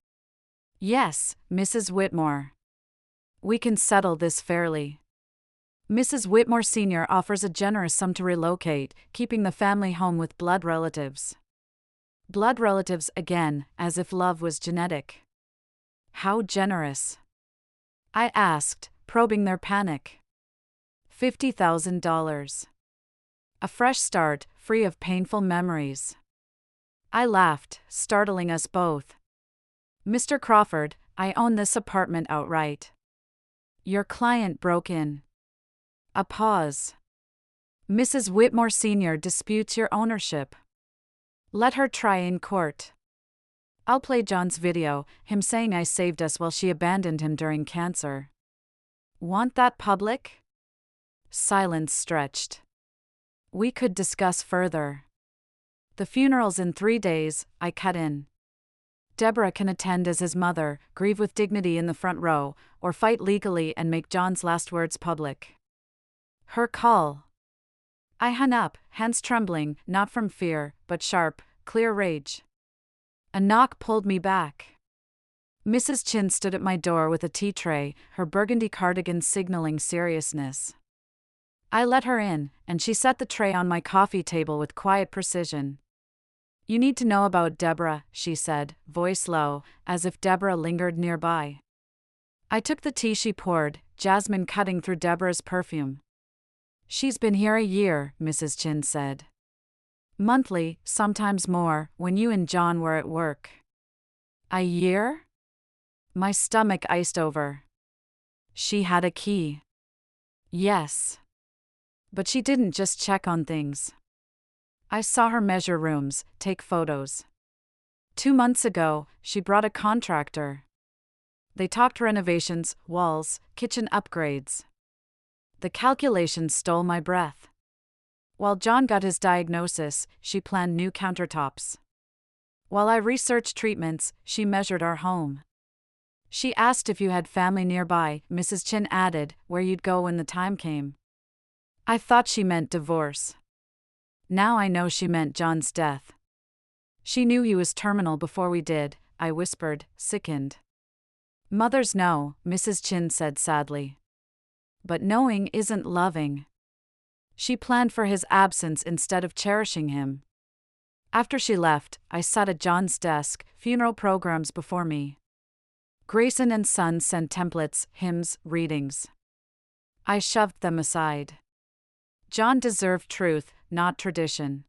"Yes, Mrs. Whitmore. We can settle this fairly. Mrs. Whitmore Sr. offers a generous sum to relocate, keeping the family home with blood relatives." Blood relatives again, as if love was genetic. "How generous?" I asked, probing their panic. $50,000. A fresh start, free of painful memories. I laughed, startling us both. "Mr. Crawford, I own this apartment outright. Your client broke in." A pause. "Mrs. Whitmore Sr. disputes your ownership. Let her try in court. I'll play John's video, him saying I saved us while she abandoned him during cancer. Want that public?" Silence stretched. "We could discuss further." "The funeral's in 3 days," I cut in. Deborah can attend as his mother, grieve with dignity in the front row, or fight legally and make John's last words public. Her call. I hung up, hands trembling, not from fear, but sharp, clear rage. A knock pulled me back. Mrs. Chin stood at my door with a tea tray, her burgundy cardigan signaling seriousness. I let her in, and she set the tray on my coffee table with quiet precision. You need to know about Deborah, she said, voice low, as if Deborah lingered nearby. I took the tea she poured, jasmine cutting through Deborah's perfume. She's been here a year, Mrs. Chin said. Monthly, sometimes more, when you and John were at work. A year? My stomach iced over. She had a key. Yes. But she didn't just check on things. I saw her measure rooms, take photos. 2 months ago, she brought a contractor. They talked renovations, walls, kitchen upgrades. The calculations stole my breath. While John got his diagnosis, she planned new countertops. While I researched treatments, she measured our home. She asked if you had family nearby, Mrs. Chin added, where you'd go when the time came. I thought she meant divorce. Now I know she meant John's death. She knew he was terminal before we did, I whispered, sickened. Mothers know, Mrs. Chin said sadly. But knowing isn't loving. She planned for his absence instead of cherishing him. After she left, I sat at John's desk, funeral programs before me. Grayson and Sons sent templates, hymns, readings. I shoved them aside. John deserved truth, not tradition.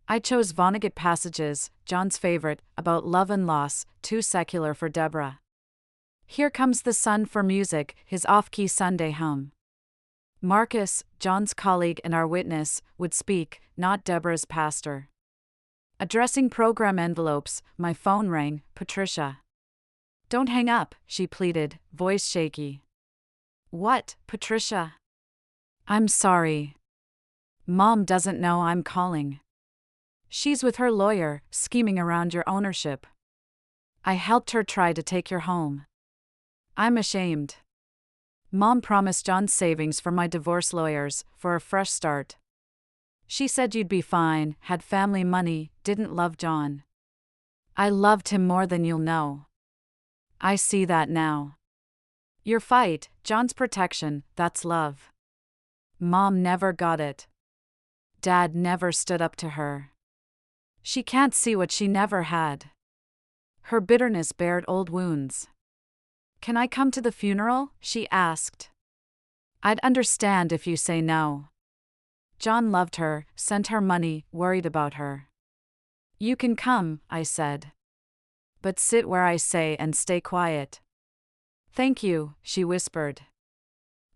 I chose Vonnegut passages, John's favorite, about love and loss, too secular for Deborah. Here Comes the Sun for music, his off-key Sunday hum. Marcus, John's colleague and our witness, would speak, not Deborah's pastor. Addressing program envelopes, my phone rang, Patricia. Don't hang up, she pleaded, voice shaky. What, Patricia? I'm sorry. Mom doesn't know I'm calling. She's with her lawyer, scheming around your ownership. I helped her try to take your home. I'm ashamed. Mom promised John's savings for my divorce lawyers, for a fresh start. She said you'd be fine, had family money, didn't love John. I loved him more than you'll know. I see that now. Your fight, John's protection, that's love. Mom never got it. Dad never stood up to her. She can't see what she never had. Her bitterness bared old wounds. Can I come to the funeral? She asked. I'd understand if you say no. John loved her, sent her money, worried about her. You can come, I said. But sit where I say and stay quiet. Thank you, she whispered.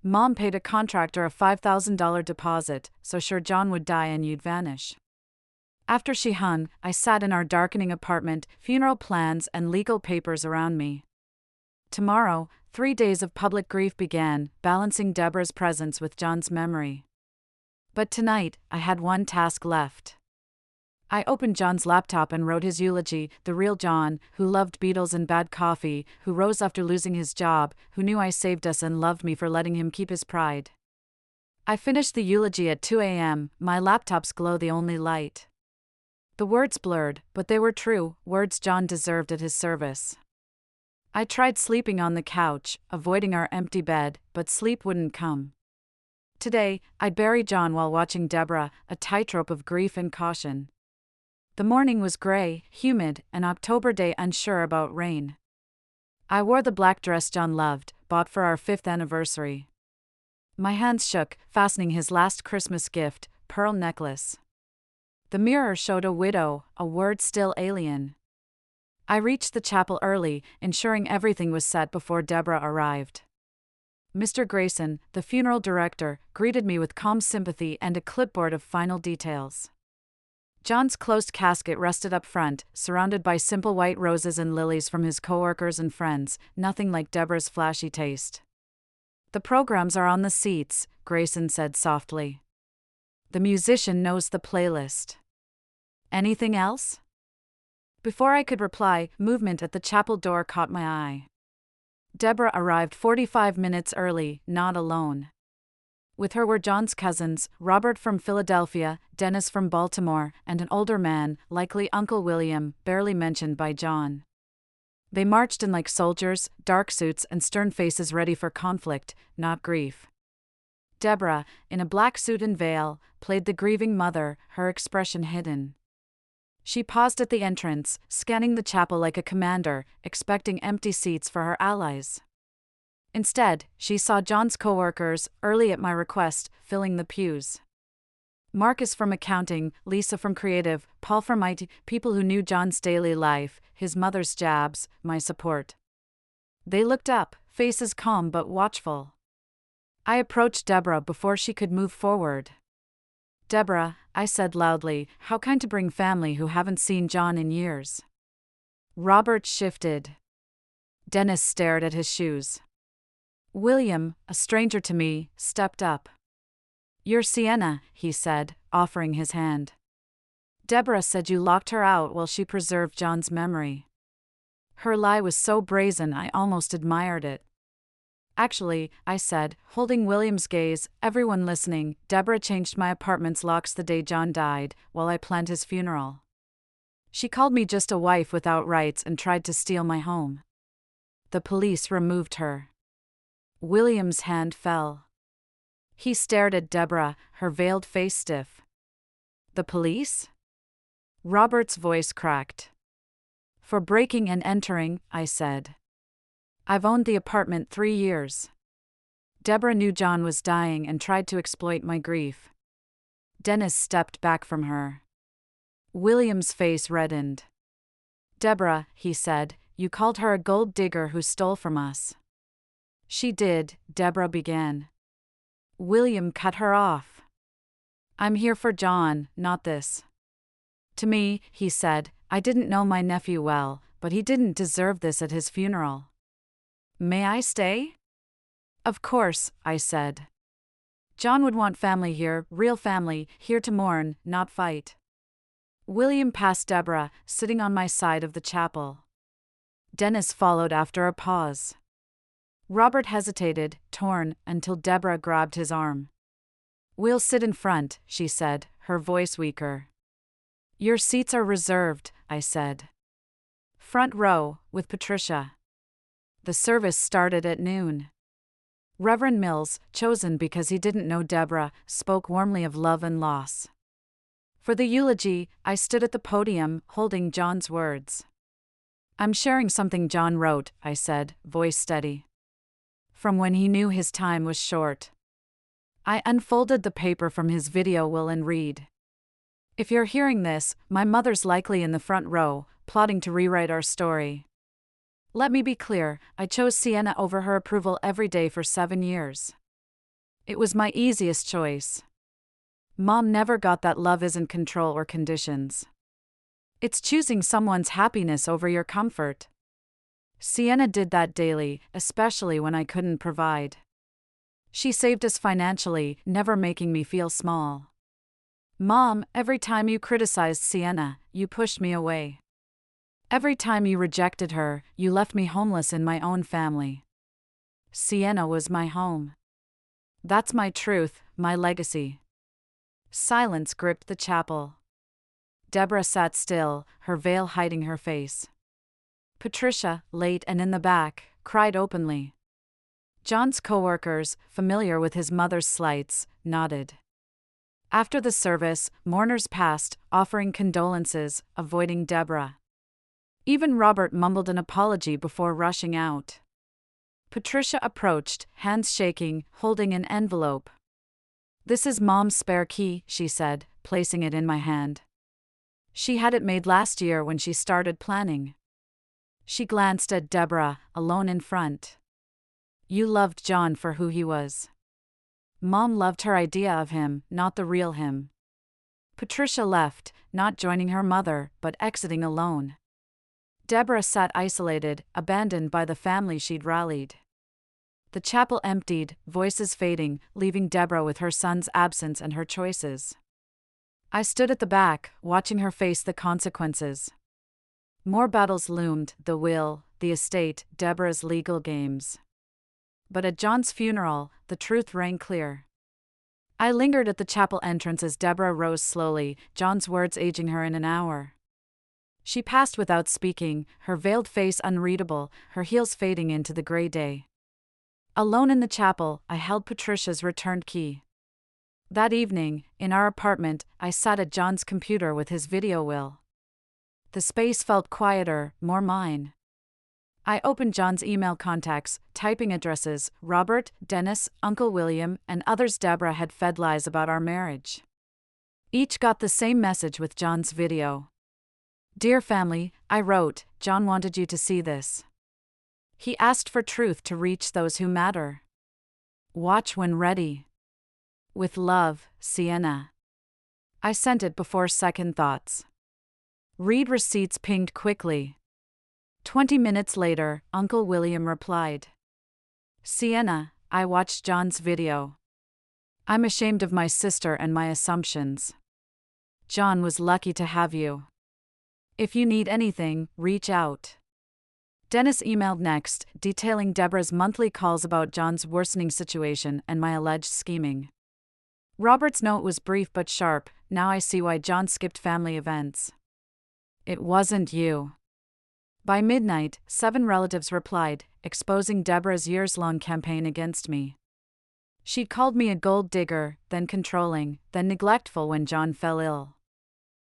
Mom paid a contractor a $5,000 deposit, so sure John would die and you'd vanish. After she hung, I sat in our darkening apartment, funeral plans and legal papers around me. Tomorrow, 3 days of public grief began, balancing Deborah's presence with John's memory. But tonight, I had one task left. I opened John's laptop and wrote his eulogy, the real John, who loved Beatles and bad coffee, who rose after losing his job, who knew I saved us and loved me for letting him keep his pride. I finished the eulogy at 2 a.m., my laptop's glow the only light. The words blurred, but they were true, words John deserved at his service. I tried sleeping on the couch, avoiding our empty bed, but sleep wouldn't come. Today, I'd bury John while watching Deborah, a tightrope of grief and caution. The morning was gray, humid, an October day unsure about rain. I wore the black dress John loved, bought for our 5th anniversary. My hands shook, fastening his last Christmas gift, pearl necklace. The mirror showed a widow, a word still alien. I reached the chapel early, ensuring everything was set before Deborah arrived. Mr. Grayson, the funeral director, greeted me with calm sympathy and a clipboard of final details. John's closed casket rested up front, surrounded by simple white roses and lilies from his coworkers and friends, nothing like Deborah's flashy taste. The programs are on the seats, Grayson said softly. The musician knows the playlist. Anything else? Before I could reply, movement at the chapel door caught my eye. Deborah arrived 45 minutes early, not alone. With her were John's cousins, Robert from Philadelphia, Dennis from Baltimore, and an older man, likely Uncle William, barely mentioned by John. They marched in like soldiers, dark suits and stern faces ready for conflict, not grief. Deborah, in a black suit and veil, played the grieving mother, her expression hidden. She paused at the entrance, scanning the chapel like a commander, expecting empty seats for her allies. Instead, she saw John's co-workers, early at my request, filling the pews. Marcus from accounting, Lisa from creative, Paul from IT, people who knew John's daily life, his mother's jabs, my support. They looked up, faces calm but watchful. I approached Deborah before she could move forward. "Deborah," I said loudly, "how kind to bring family who haven't seen John in years." Robert shifted. Dennis stared at his shoes. William, a stranger to me, stepped up. "You're Sienna," he said, offering his hand. "Deborah said you locked her out while she preserved John's memory." Her lie was so brazen I almost admired it. "Actually," I said, holding William's gaze, "everyone listening, Deborah changed my apartment's locks the day John died, while I planned his funeral. She called me just a wife without rights and tried to steal my home. The police removed her." William's hand fell. He stared at Deborah, her veiled face stiff. "The police?" Robert's voice cracked. "For breaking and entering," I said. "I've owned the apartment 3 years. Deborah knew John was dying and tried to exploit my grief." Dennis stepped back from her. William's face reddened. "Deborah," he said, "you called her a gold digger who stole from us." "She did," Deborah began. William cut her off. "I'm here for John, not this." "To me," he said, "I didn't know my nephew well, but he didn't deserve this at his funeral." "May I stay?" "Of course," I said. "John would want family here, real family, here to mourn, not fight." William passed Deborah, sitting on my side of the chapel. Dennis followed after a pause. Robert hesitated, torn, until Deborah grabbed his arm. "We'll sit in front," she said, her voice weaker. "Your seats are reserved," I said. "Front row, with Patricia." The service started at noon. Reverend Mills, chosen because he didn't know Deborah, spoke warmly of love and loss. For the eulogy, I stood at the podium, holding John's words. "I'm sharing something John wrote," I said, voice steady. "From when he knew his time was short." I unfolded the paper from his video will and read. "If you're hearing this, my mother's likely in the front row, plotting to rewrite our story. Let me be clear, I chose Sienna over her approval every day for 7 years. It was my easiest choice. Mom never got that love isn't control or conditions. It's choosing someone's happiness over your comfort. Sienna did that daily, especially when I couldn't provide. She saved us financially, never making me feel small. Mom, every time you criticized Sienna, you pushed me away. Every time you rejected her, you left me homeless in my own family. Sienna was my home. That's my truth, my legacy." Silence gripped the chapel. Deborah sat still, her veil hiding her face. Patricia, late and in the back, cried openly. John's co-workers, familiar with his mother's slights, nodded. After the service, mourners passed, offering condolences, avoiding Deborah. Even Robert mumbled an apology before rushing out. Patricia approached, hands shaking, holding an envelope. "This is Mom's spare key," she said, placing it in my hand. "She had it made last year when she started planning." She glanced at Deborah, alone in front. "You loved John for who he was. Mom loved her idea of him, not the real him." Patricia left, not joining her mother, but exiting alone. Deborah sat isolated, abandoned by the family she'd rallied. The chapel emptied, voices fading, leaving Deborah with her son's absence and her choices. I stood at the back, watching her face the consequences. More battles loomed: the will, the estate, Deborah's legal games. But at John's funeral, the truth rang clear. I lingered at the chapel entrance as Deborah rose slowly, John's words aging her in an hour. She passed without speaking, her veiled face unreadable, her heels fading into the gray day. Alone in the chapel, I held Patricia's returned key. That evening, in our apartment, I sat at John's computer with his video will. The space felt quieter, more mine. I opened John's email contacts, typing addresses: Robert, Dennis, Uncle William, and others. Deborah had fed lies about our marriage. Each got the same message with John's video. Dear family, I wrote, John wanted you to see this. He asked for truth to reach those who matter. Watch when ready. With love, Sienna. I sent it before second thoughts. Read receipts pinged quickly. 20 minutes later, Uncle William replied. Sienna, I watched John's video. I'm ashamed of my sister and my assumptions. John was lucky to have you. If you need anything, reach out. Dennis emailed next, detailing Deborah's monthly calls about John's worsening situation and my alleged scheming. Robert's note was brief but sharp. Now I see why John skipped family events. It wasn't you. By midnight, 7 relatives replied, exposing Deborah's years-long campaign against me. She'd called me a gold digger, then controlling, then neglectful when John fell ill.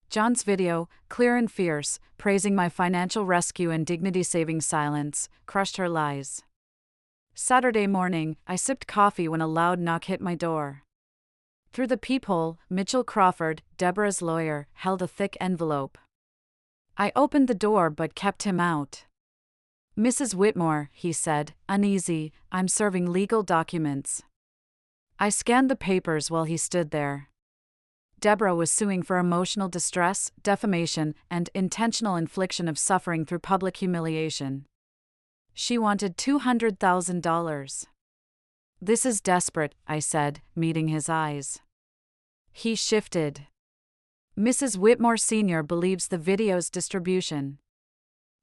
John's video, clear and fierce, praising my financial rescue and dignity-saving silence, crushed her lies. Saturday morning, I sipped coffee when a loud knock hit my door. Through the peephole, Mitchell Crawford, Deborah's lawyer, held a thick envelope. I opened the door but kept him out. Mrs. Whitmore, he said, uneasy, I'm serving legal documents. I scanned the papers while he stood there. Deborah was suing for emotional distress, defamation, and intentional infliction of suffering through public humiliation. She wanted $200,000. This is desperate, I said, meeting his eyes. He shifted. Mrs. Whitmore Sr. believes the video's distribution.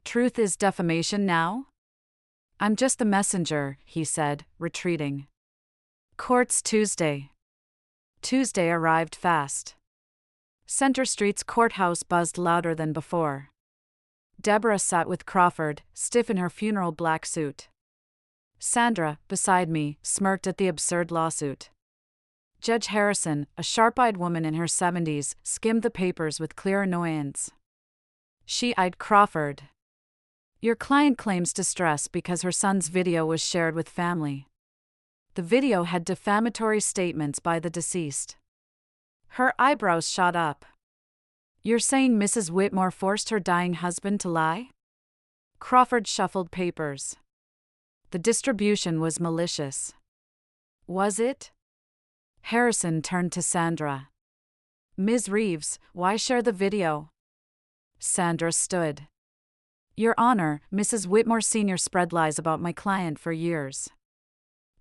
Truth is defamation now? I'm just the messenger, he said, retreating. Courts Tuesday. Tuesday arrived fast. Center Street's courthouse buzzed louder than before. Deborah sat with Crawford, stiff in her funeral black suit. Sandra, beside me, smirked at the absurd lawsuit. Judge Harrison, a sharp-eyed woman in her 70s, skimmed the papers with clear annoyance. She eyed Crawford. Your client claims distress because her son's video was shared with family. The video had defamatory statements by the deceased. Her eyebrows shot up. You're saying Mrs. Whitmore forced her dying husband to lie? Crawford shuffled papers. The distribution was malicious. Was it? Harrison turned to Sandra. Ms. Reeves, why share the video? Sandra stood. Your Honor, Mrs. Whitmore Sr. spread lies about my client for years.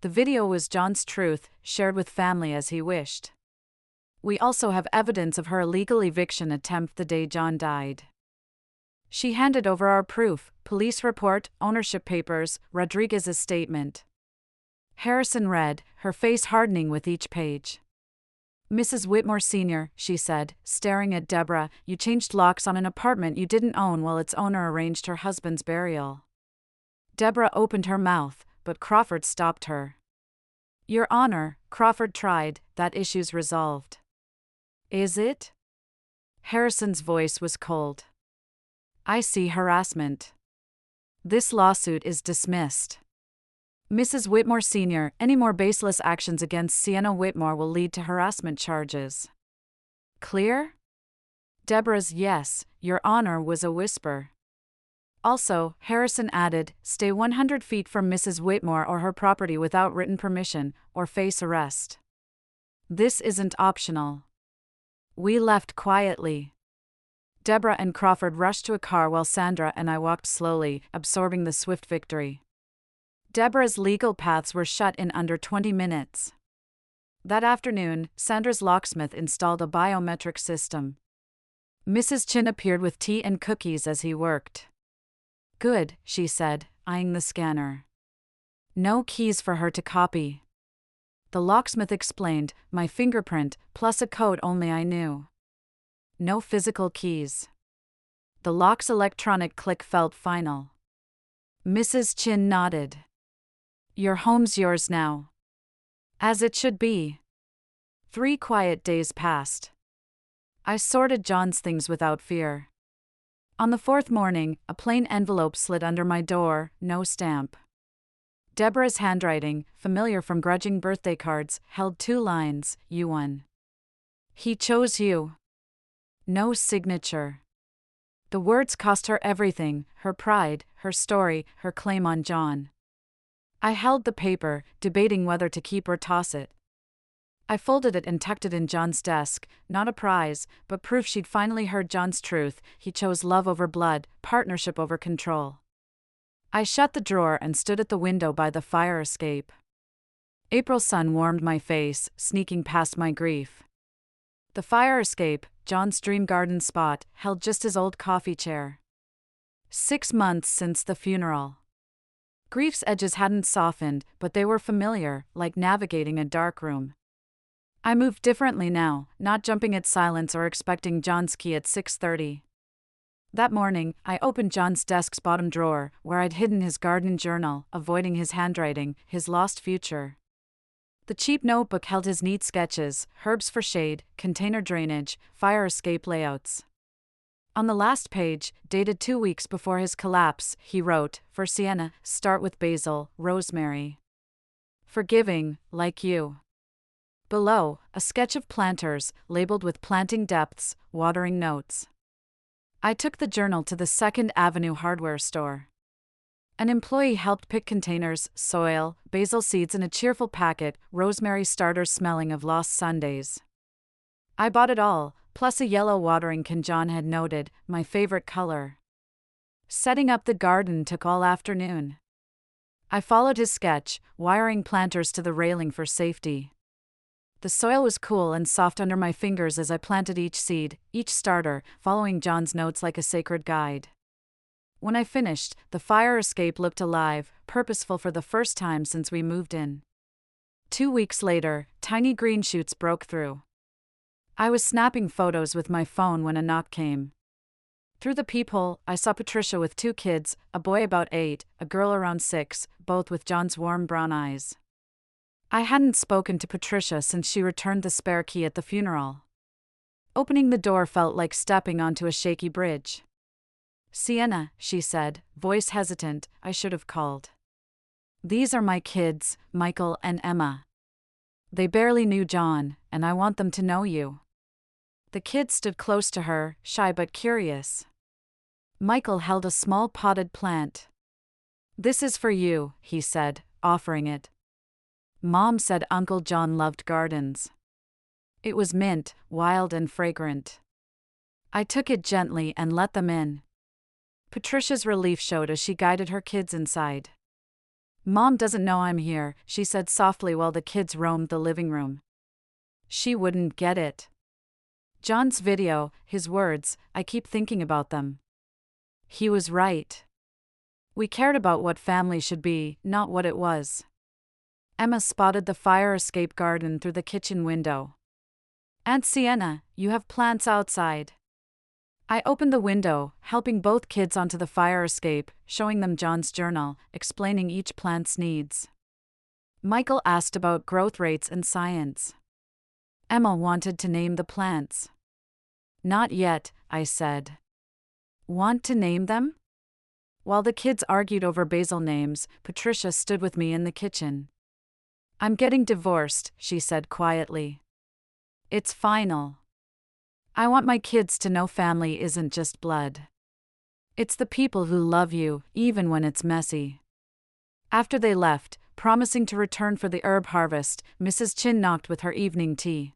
The video was John's truth, shared with family as he wished. We also have evidence of her illegal eviction attempt the day John died. She handed over our proof: police report, ownership papers, Rodriguez's statement. Harrison read, her face hardening with each page. Mrs. Whitmore Sr., she said, staring at Deborah, you changed locks on an apartment you didn't own while its owner arranged her husband's burial. Deborah opened her mouth, but Crawford stopped her. Your Honor, Crawford tried, that issue's resolved. Is it? Harrison's voice was cold. I see harassment. This lawsuit is dismissed. Mrs. Whitmore Sr., any more baseless actions against Sienna Whitmore will lead to harassment charges. Clear? Deborah's yes, Your Honor, was a whisper. Also, Harrison added, stay 100 feet from Mrs. Whitmore or her property without written permission, or face arrest. This isn't optional. We left quietly. Deborah and Crawford rushed to a car while Sandra and I walked slowly, absorbing the swift victory. Deborah's legal paths were shut in under 20 minutes. That afternoon, Sandra's locksmith installed a biometric system. Mrs. Chin appeared with tea and cookies as he worked. Good, she said, eyeing the scanner. No keys for her to copy. The locksmith explained, my fingerprint, plus a code only I knew. No physical keys. The lock's electronic click felt final. Mrs. Chin nodded. Your home's yours now. As it should be. 3 quiet days passed. I sorted John's things without fear. On the 4th morning, a plain envelope slid under my door, no stamp. Deborah's handwriting, familiar from grudging birthday cards, held 2 lines, you won. He chose you. No signature. The words cost her everything, her pride, her story, her claim on John. I held the paper, debating whether to keep or toss it. I folded it and tucked it in John's desk, not a prize, but proof she'd finally heard John's truth. He chose love over blood, partnership over control. I shut the drawer and stood at the window by the fire escape. April sun warmed my face, sneaking past my grief. The fire escape, John's dream garden spot, held just his old coffee chair. 6 months since the funeral. Grief's edges hadn't softened, but they were familiar, like navigating a dark room. I moved differently now, not jumping at silence or expecting John's key at 6:30. That morning, I opened John's desk's bottom drawer, where I'd hidden his garden journal, avoiding his handwriting, his lost future. The cheap notebook held his neat sketches, herbs for shade, container drainage, fire escape layouts. On the last page, dated 2 weeks before his collapse, he wrote, for Sienna, start with basil, rosemary. Forgiving, like you. Below, a sketch of planters, labeled with planting depths, watering notes. I took the journal to the 2nd Avenue hardware store. An employee helped pick containers, soil, basil seeds in a cheerful packet, rosemary starters smelling of lost Sundays. I bought it all, plus a yellow watering can John had noted, my favorite color. Setting up the garden took all afternoon. I followed his sketch, wiring planters to the railing for safety. The soil was cool and soft under my fingers as I planted each seed, each starter, following John's notes like a sacred guide. When I finished, the fire escape looked alive, purposeful for the first time since we moved in. 2 weeks later, tiny green shoots broke through. I was snapping photos with my phone when a knock came. Through the peephole, I saw Patricia with 2 kids, a boy about 8, a girl around 6, both with John's warm brown eyes. I hadn't spoken to Patricia since she returned the spare key at the funeral. Opening the door felt like stepping onto a shaky bridge. Sienna, she said, voice hesitant, I should have called. These are my kids, Michael and Emma. They barely knew John, and I want them to know you. The kids stood close to her, shy but curious. Michael held a small potted plant. This is for you, he said, offering it. Mom said Uncle John loved gardens. It was mint, wild and fragrant. I took it gently and let them in. Patricia's relief showed as she guided her kids inside. Mom doesn't know I'm here, she said softly while the kids roamed the living room. She wouldn't get it. John's video, his words, I keep thinking about them. He was right. We cared about what family should be, not what it was. Emma spotted the fire escape garden through the kitchen window. Aunt Sienna, you have plants outside. I opened the window, helping both kids onto the fire escape, showing them John's journal, explaining each plant's needs. Michael asked about growth rates and science. Emma wanted to name the plants. Not yet, I said. Want to name them? While the kids argued over basil names, Patricia stood with me in the kitchen. I'm getting divorced, she said quietly. It's final. I want my kids to know family isn't just blood. It's the people who love you, even when it's messy. After they left, promising to return for the herb harvest, Mrs. Chin knocked with her evening tea.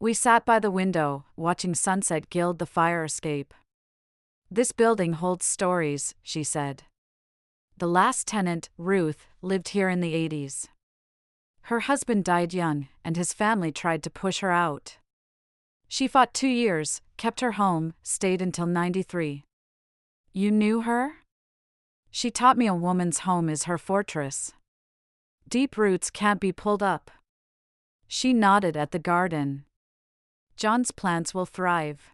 We sat by the window, watching sunset gild the fire escape. This building holds stories, she said. The last tenant, Ruth, lived here in the 80s. Her husband died young, and his family tried to push her out. She fought 2 years, kept her home, stayed until 93. You knew her? She taught me a woman's home is her fortress. Deep roots can't be pulled up. She nodded at the garden. John's plants will thrive.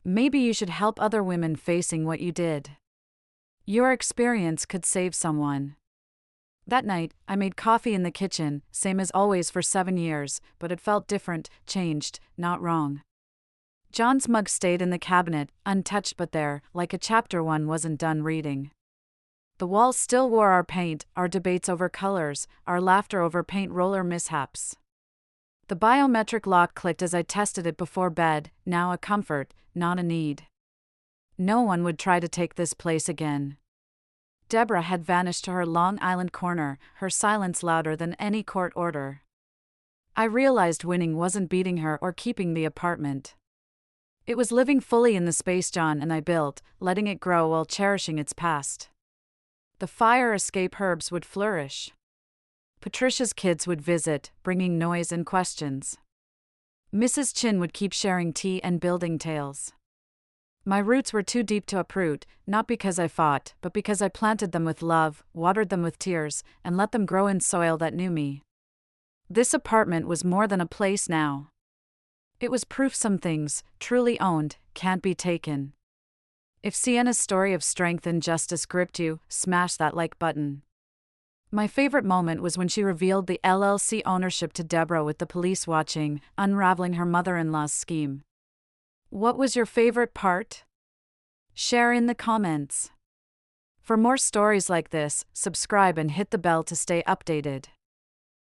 Maybe you should help other women facing what you did. Your experience could save someone. That night, I made coffee in the kitchen, same as always for 7 years, but it felt different, changed, not wrong. John's mug stayed in the cabinet, untouched but there, like a chapter one wasn't done reading. The walls still wore our paint, our debates over colors, our laughter over paint roller mishaps. The biometric lock clicked as I tested it before bed, now a comfort, not a need. No one would try to take this place again. Deborah had vanished to her Long Island corner, her silence louder than any court order. I realized winning wasn't beating her or keeping the apartment. It was living fully in the space John and I built, letting it grow while cherishing its past. The fire escape herbs would flourish. Patricia's kids would visit, bringing noise and questions. Mrs. Chin would keep sharing tea and building tales. My roots were too deep to uproot, not because I fought, but because I planted them with love, watered them with tears, and let them grow in soil that knew me. This apartment was more than a place now. It was proof some things, truly owned, can't be taken. If Sienna's story of strength and justice gripped you, smash that like button. My favorite moment was when she revealed the LLC ownership to Deborah with the police watching, unraveling her mother-in-law's scheme. What was your favorite part? Share in the comments. For more stories like this, subscribe and hit the bell to stay updated.